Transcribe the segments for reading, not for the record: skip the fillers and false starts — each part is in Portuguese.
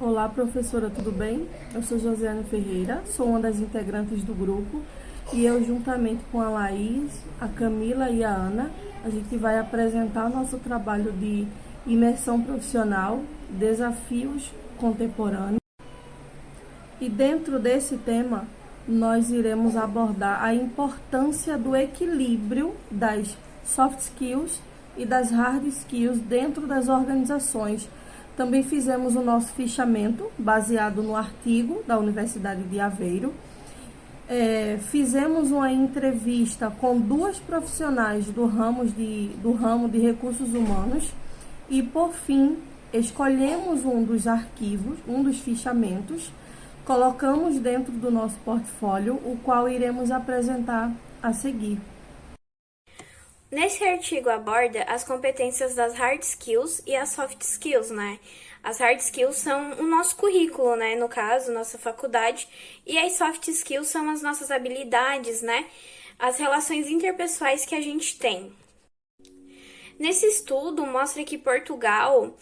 Olá, professora, tudo bem? Eu sou Josiane Ferreira, sou uma das integrantes do grupo e eu, juntamente com a Laís, a Camila e a Ana, a gente vai apresentar nosso trabalho de imersão profissional, desafios contemporâneos. E dentro desse tema, nós iremos abordar a importância do equilíbrio das soft skills e das hard skills dentro das organizações. Também fizemos o nosso fichamento baseado no artigo da Universidade de Aveiro. Fizemos uma entrevista com duas profissionais do ramo de recursos humanos e, por fim, escolhemos um dos arquivos, um dos fichamentos, colocamos dentro do nosso portfólio, o qual iremos apresentar a seguir. Nesse artigo aborda as competências das hard skills e as soft skills, né? As hard skills são o nosso currículo, né? No caso, nossa faculdade. E as soft skills são as nossas habilidades, né? As relações interpessoais que a gente tem. Nesse estudo, mostra que Portugal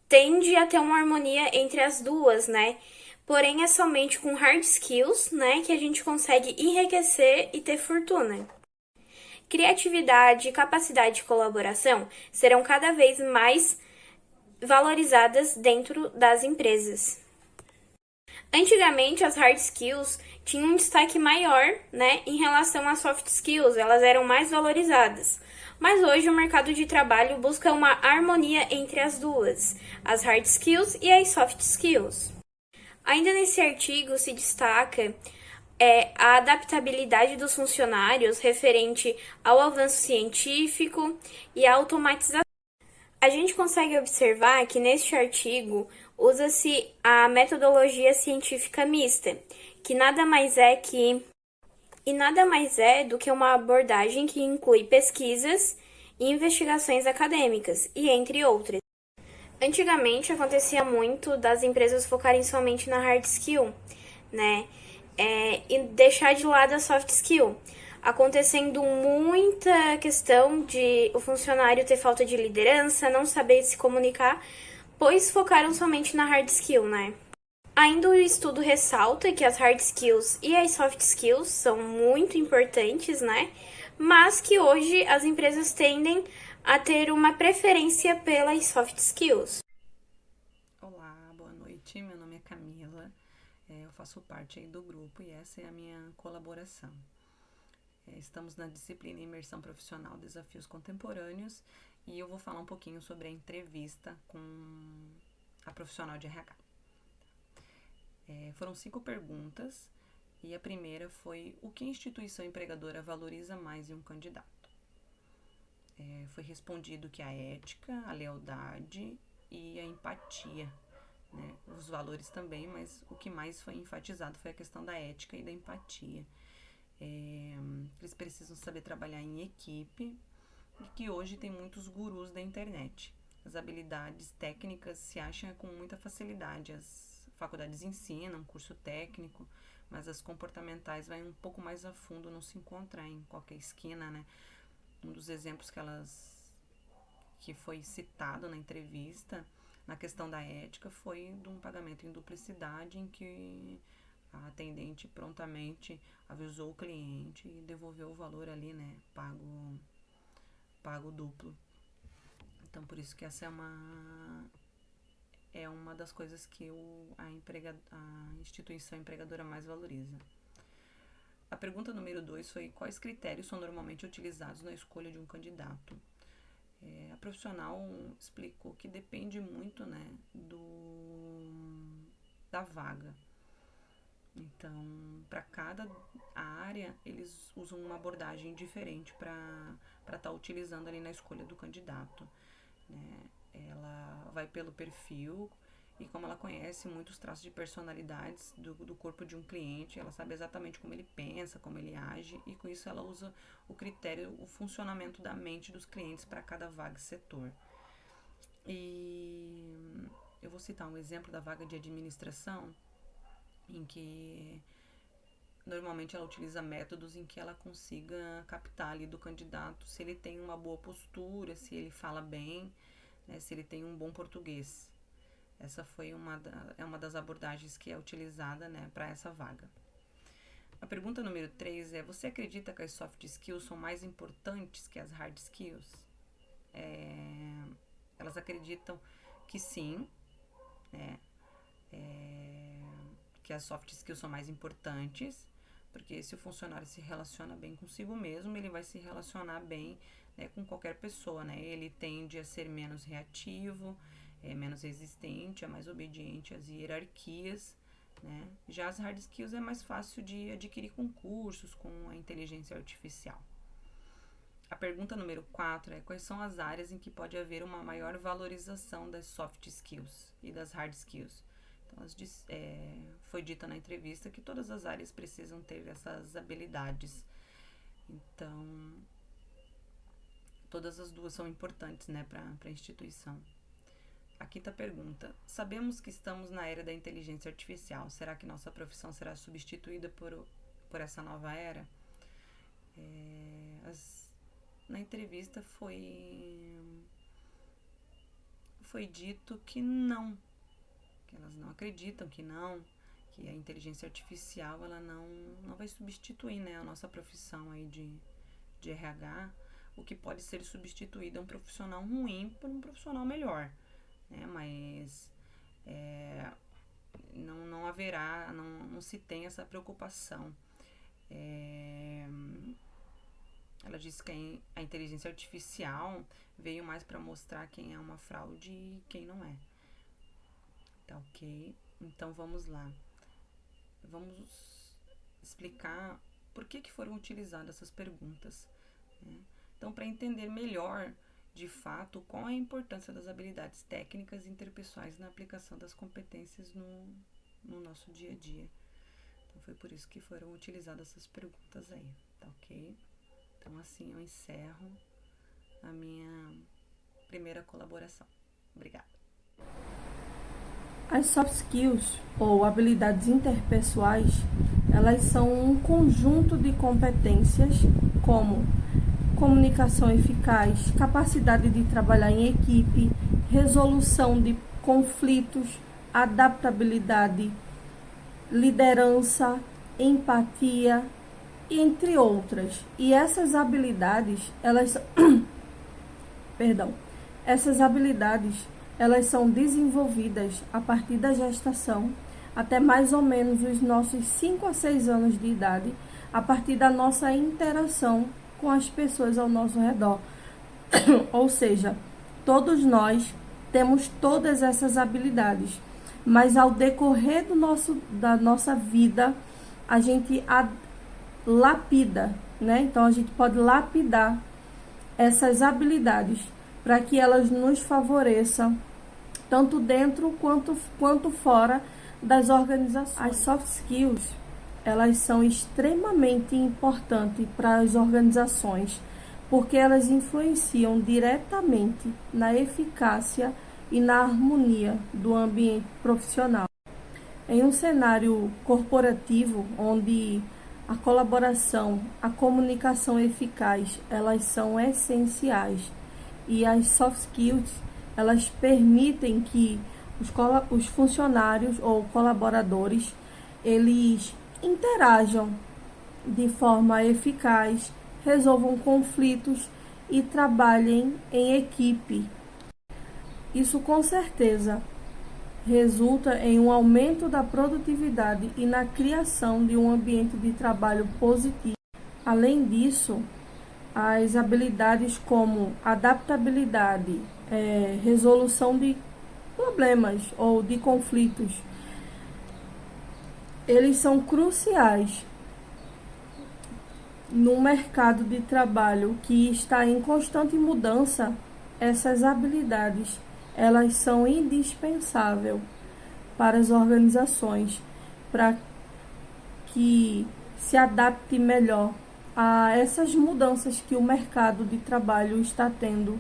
tende a ter uma harmonia entre as duas, né? Porém, é somente com hard skills, né, que a gente consegue enriquecer e ter fortuna. Criatividade e capacidade de colaboração serão cada vez mais valorizadas dentro das empresas. Antigamente, as hard skills tinham um destaque maior, né, em relação às soft skills, elas eram mais valorizadas. Mas hoje o mercado de trabalho busca uma harmonia entre as duas, as hard skills e as soft skills. Ainda nesse artigo se destaca a adaptabilidade dos funcionários referente ao avanço científico e à automatização. A gente consegue observar que neste artigo usa-se a metodologia científica mista, que nada mais é do que uma abordagem que inclui pesquisas e investigações acadêmicas, e entre outras. Antigamente acontecia muito das empresas focarem somente na hard skill, né? E deixar de lado a soft skill, acontecendo muita questão de o funcionário ter falta de liderança, não saber se comunicar, pois focaram somente na hard skill, né? Ainda o estudo ressalta que as hard skills e as soft skills são muito importantes, né? Mas que hoje as empresas tendem a ter uma preferência pelas soft skills. Olá, boa noite. Meu nome é Camila. Eu faço parte aí do grupo e essa é a minha colaboração. Estamos na disciplina Imersão Profissional Desafios Contemporâneos e eu vou falar um pouquinho sobre a entrevista com a profissional de RH. Foram 5 perguntas e a primeira foi: o que a instituição empregadora valoriza mais em um candidato? Foi respondido que a ética, a lealdade e a empatia, né? Os valores também, mas o que mais foi enfatizado foi a questão da ética e da empatia. Eles precisam saber trabalhar em equipe e que hoje tem muitos gurus da internet. As habilidades técnicas se acham com muita facilidade. As faculdades ensinam, curso técnico, mas as comportamentais vai um pouco mais a fundo, não se encontrar em qualquer esquina, né? Um dos exemplos que foi citado na entrevista, na questão da ética, foi de um pagamento em duplicidade em que a atendente prontamente avisou o cliente e devolveu o valor ali, né, pago duplo. Então, por isso que essa é uma das coisas que a instituição empregadora mais valoriza. A pergunta número 2 foi: quais critérios são normalmente utilizados na escolha de um candidato? A profissional explicou que depende muito, né, da vaga. Então, para cada área, eles usam uma abordagem diferente para estar utilizando ali na escolha do candidato, né? Ela vai pelo perfil e como ela conhece muitos traços de personalidades do corpo de um cliente, ela sabe exatamente como ele pensa, como ele age, e com isso ela usa o critério, o funcionamento da mente dos clientes para cada vaga e setor. E eu vou citar um exemplo da vaga de administração, em que normalmente ela utiliza métodos em que ela consiga captar ali do candidato se ele tem uma boa postura, se ele fala bem, né, se ele tem um bom português. Essa foi uma das abordagens que é utilizada, né, para essa vaga. A pergunta número 3 é: você acredita que as soft skills são mais importantes que as hard skills? Elas acreditam que sim, né? Que as soft skills são mais importantes, porque se o funcionário se relaciona bem consigo mesmo, ele vai se relacionar bem, né, com qualquer pessoa, né? Ele tende a ser menos reativo, menos resistente, é mais obediente às hierarquias, né? Já as hard skills é mais fácil de adquirir com cursos, com a inteligência artificial. A pergunta número 4 é: quais são as áreas em que pode haver uma maior valorização das soft skills e das hard skills? Então, foi dita na entrevista que todas as áreas precisam ter essas habilidades. Então, todas as duas são importantes, né, para a instituição. A quinta pergunta: sabemos que estamos na era da inteligência artificial. Será que nossa profissão será substituída por essa nova era? Na entrevista foi dito que não, que elas não acreditam que a inteligência artificial ela não vai substituir, né, a nossa profissão aí de RH. O que pode ser substituído é um profissional ruim por um profissional melhor, né, mas não haverá, não se tem essa preocupação. Ela disse que a inteligência artificial veio mais para mostrar quem é uma fraude e quem não é. Tá ok? Então vamos lá. Vamos explicar por que foram utilizadas essas perguntas, né? Então, para entender melhor, de fato, qual é a importância das habilidades técnicas e interpessoais na aplicação das competências no nosso dia a dia. Então, foi por isso que foram utilizadas essas perguntas aí, tá ok? Então, assim eu encerro a minha primeira colaboração. Obrigada. As soft skills, ou habilidades interpessoais, elas são um conjunto de competências como comunicação eficaz, capacidade de trabalhar em equipe, resolução de conflitos, adaptabilidade, liderança, empatia, entre outras. E essas habilidades, elas são desenvolvidas a partir da gestação até mais ou menos os nossos 5 a 6 anos de idade, a partir da nossa interação com as pessoas ao nosso redor. Ou seja, todos nós temos todas essas habilidades, mas ao decorrer da nossa vida, a gente lapida, né? Então a gente pode lapidar essas habilidades para que elas nos favoreçam tanto dentro quanto fora das organizações. As soft skills, elas são extremamente importantes para as organizações, porque elas influenciam diretamente na eficácia e na harmonia do ambiente profissional. Em um cenário corporativo, onde a colaboração, a comunicação eficaz, elas são essenciais, e as soft skills, elas permitem que os funcionários ou colaboradores, eles interajam de forma eficaz, resolvam conflitos e trabalhem em equipe. Isso com certeza resulta em um aumento da produtividade e na criação de um ambiente de trabalho positivo. Além disso, as habilidades como adaptabilidade, resolução de problemas ou de conflitos, eles são cruciais no mercado de trabalho que está em constante mudança. Essas habilidades, elas são indispensáveis para as organizações, para que se adapte melhor a essas mudanças que o mercado de trabalho está tendo,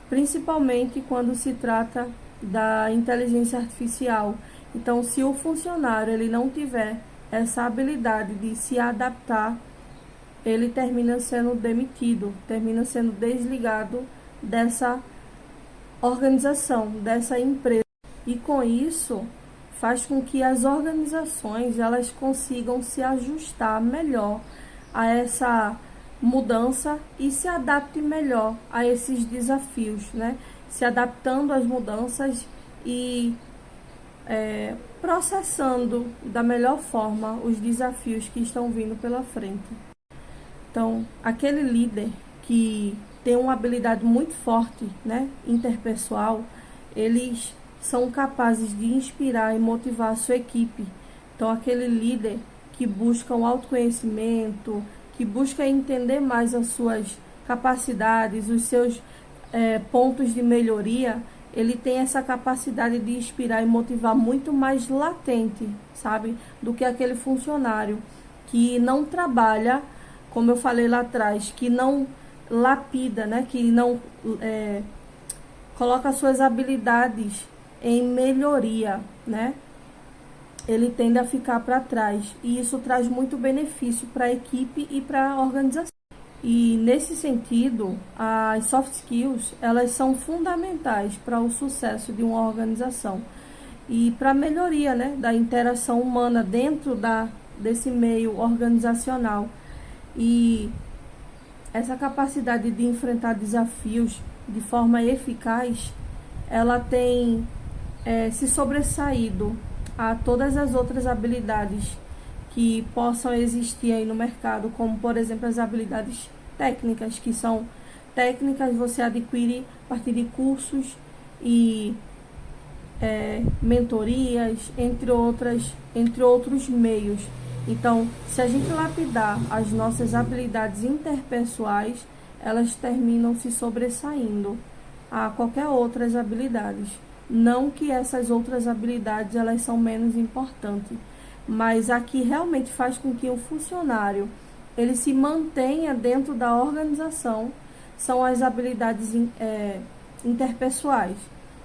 principalmente quando se trata da inteligência artificial. Então, se o funcionário ele não tiver essa habilidade de se adaptar, ele termina sendo demitido, termina sendo desligado dessa organização, dessa empresa. E com isso faz com que as organizações elas consigam se ajustar melhor a essa mudança e se adapte melhor a esses desafios, né? Se adaptando às mudanças e processando da melhor forma os desafios que estão vindo pela frente. Então, aquele líder que tem uma habilidade muito forte, né, interpessoal, eles são capazes de inspirar e motivar a sua equipe. Então, aquele líder que busca um autoconhecimento, que busca entender mais as suas capacidades, os seus pontos de melhoria, ele tem essa capacidade de inspirar e motivar muito mais latente, sabe? Do que aquele funcionário que não trabalha, como eu falei lá atrás, que não lapida, né? Que não coloca suas habilidades em melhoria, né? Ele tende a ficar para trás e isso traz muito benefício para a equipe e para a organização. E nesse sentido, as soft skills, elas são fundamentais para o sucesso de uma organização e para a melhoria, né, da interação humana dentro desse meio organizacional. E essa capacidade de enfrentar desafios de forma eficaz, ela tem se sobressaído a todas as outras habilidades que possam existir aí no mercado, como por exemplo as habilidades técnicas, que são técnicas que você adquire a partir de cursos e mentorias, entre outros meios. Então, se a gente lapidar as nossas habilidades interpessoais, elas terminam se sobressaindo a qualquer outras habilidades. Não que essas outras habilidades elas são menos importantes, mas a que realmente faz com que o funcionário ele se mantenha dentro da organização são as habilidades interpessoais,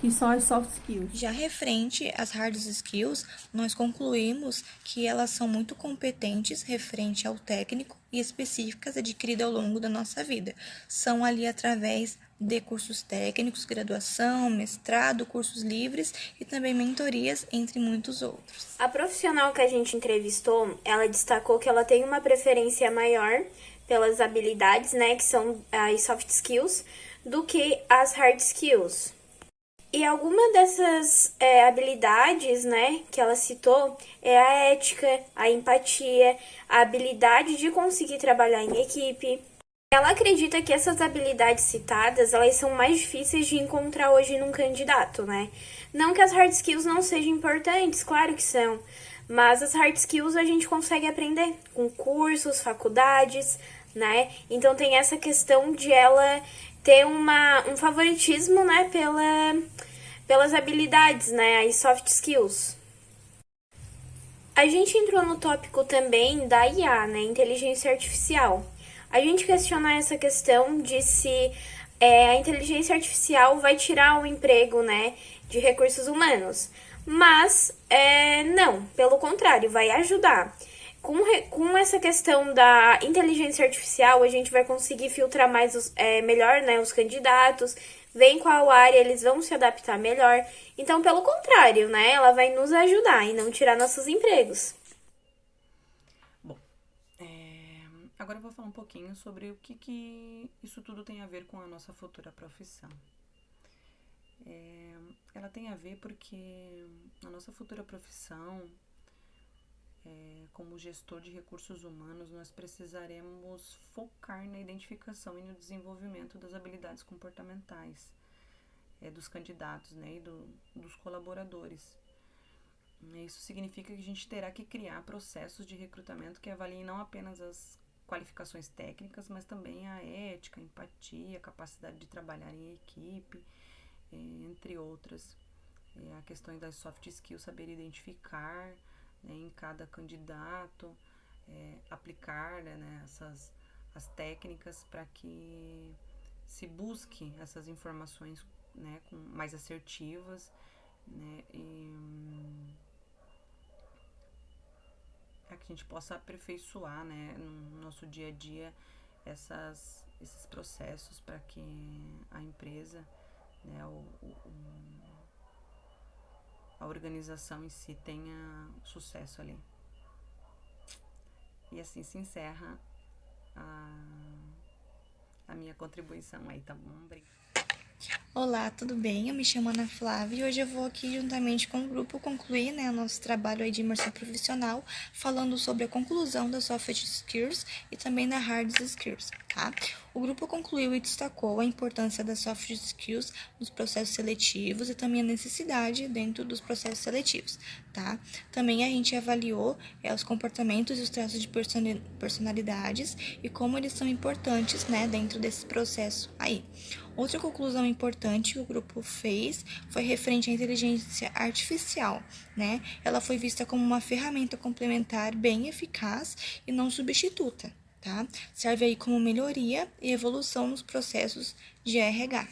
que são as soft skills. Já referente às hard skills, nós concluímos que elas são muito competentes referente ao técnico e específicas adquiridas ao longo da nossa vida. São ali através de cursos técnicos, graduação, mestrado, cursos livres e também mentorias, entre muitos outros. A profissional que a gente entrevistou, ela destacou que ela tem uma preferência maior pelas habilidades, né, que são as soft skills, do que as hard skills. E alguma dessas habilidades, né, que ela citou é a ética, a empatia, a habilidade de conseguir trabalhar em equipe. Ela acredita que essas habilidades citadas, elas são mais difíceis de encontrar hoje num candidato, né? Não que as hard skills não sejam importantes, claro que são, mas as hard skills a gente consegue aprender com cursos, faculdades, né? Então tem essa questão de ela ter um favoritismo, né, pelas habilidades, né, as soft skills. A gente entrou no tópico também da IA, né, inteligência artificial. A gente questionou essa questão de se a inteligência artificial vai tirar o emprego, né, de recursos humanos. Mas, não, pelo contrário, vai ajudar. Com essa questão da inteligência artificial, a gente vai conseguir filtrar melhor, né, os candidatos, ver em qual área eles vão se adaptar melhor. Então, pelo contrário, né, ela vai nos ajudar e não tirar nossos empregos. Bom, agora eu vou falar um pouquinho sobre o que isso tudo tem a ver com a nossa futura profissão. Ela tem a ver porque a nossa futura profissão, como gestor de recursos humanos, nós precisaremos focar na identificação e no desenvolvimento das habilidades comportamentais dos candidatos, né, e dos colaboradores. Isso significa que a gente terá que criar processos de recrutamento que avaliem não apenas as qualificações técnicas, mas também a ética, a empatia, a capacidade de trabalhar em equipe, entre outras. A questão das soft skills, saber identificar, né, em cada candidato, aplicar, né, as técnicas para que se busque essas informações, né, mais assertivas, né, para que a gente possa aperfeiçoar, né, no nosso dia a dia esses processos para que a empresa, né, a organização em si tenha sucesso ali. E assim se encerra a minha contribuição aí, tá bom? Obrigada. Olá, tudo bem? Eu me chamo Ana Flávia e hoje eu vou aqui juntamente com o grupo concluir, o nosso trabalho aí de imersão profissional, falando sobre a conclusão das soft skills e também da hard skills, tá? O grupo concluiu e destacou a importância das soft skills nos processos seletivos e também a necessidade dentro dos processos seletivos, tá? Também a gente avaliou os comportamentos e os traços de personalidades e como eles são importantes, dentro desse processo aí. Outra conclusão importante que o grupo fez foi referente à inteligência artificial, Ela foi vista como uma ferramenta complementar bem eficaz e não substituta, tá? Serve aí como melhoria e evolução nos processos de RH.